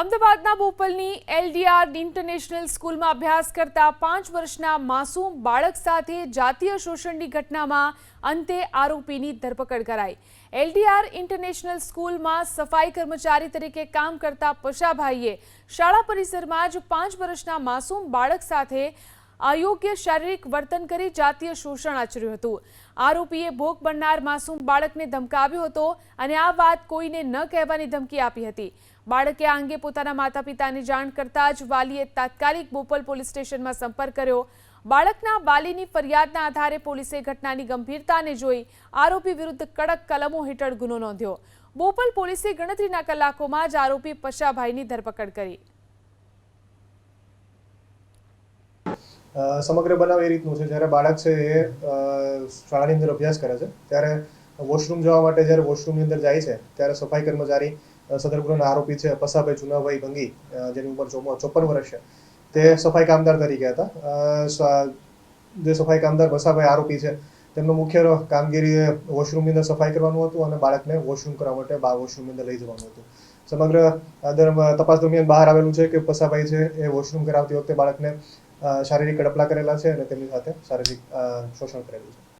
અમદાવાદના બોપલની LDR international સ્કૂલમાં અભ્યાસ કરતા 5 વર્ષના માસૂમ બાળક સાથે જાતીય શોષણની ઘટનામાં અંતે આરોપીની ધરપકડ કરાઈ। એલડીઆર ઇન્ટરનેશનલ સ્કૂલમાં સફાઈ કર્મચારી તરીકે કામ કરતા પશાભાઈએ શાળા પરિસરમાં જ 5 વર્ષના માસૂમ બાળક સાથે અયોગ્ય શારીરિક વર્તન કરી જાતીય શોષણ આચર્યું હતું। આરોપીએ ભોગ બનનાર માસૂમ બાળકને ધમકાવ્યો હતો અને આ વાત કોઈને ન કહેવાની ધમકી આપી હતી। બાળકે આ અંગે પોતાના માતા-પિતાને જાણ કરતા જ વાલીએ તાત્કાલિક બોપલ પોલીસ સ્ટેશનમાં સંપર્ક કર્યો। બાળકના વાલીની ફરિયાદના આધારે પોલીસે ઘટનાની ગંભીરતાને જોઈ આરોપી વિરુદ્ધ કડક કલમો હેઠળ ગુનો નોંધ્યો। બોપલ પોલીસે ગણતરીના કલાકોમાં જ આરોપી પશાભાઈની ધરપકડ કરી। સમગ્ર બનાવ એ રીતનું છે, જ્યારે બાળક છે એ શાળાની અંદર અભ્યાસ કરે છે ત્યારે વોશરૂમ જવા માટે જ્યારે વોશરૂમની અંદર જાય છે ત્યારે સફાઈ કર્મચારી સદર ગુનાના આરોપી છે પસાભાઈ જુનાભાઈ ભંગી, જેની ઉંમર 54 વર્ષ છે, તે સફાઈ કામદાર તરીકે હતા। જે સફાઈ કામદાર પસાભાઈ આરોપી છે તેમનો મુખ્ય કામગીરી વોશરૂમની અંદર સફાઈ કરવાનું હતું અને બાળકને વોશરૂમ કરવા માટે વોશરૂમની અંદર લઈ જવાનું હતું। સમગ્ર તપાસ દરમિયાન બહાર આવેલું છે કે પસાભાઈ છે એ વોશરૂમ કરાવતી વખતે બાળકને શારીરિક કડપલા કરેલા છે અને તેમની સાથે શારીરિક શોષણ કરેલું છે।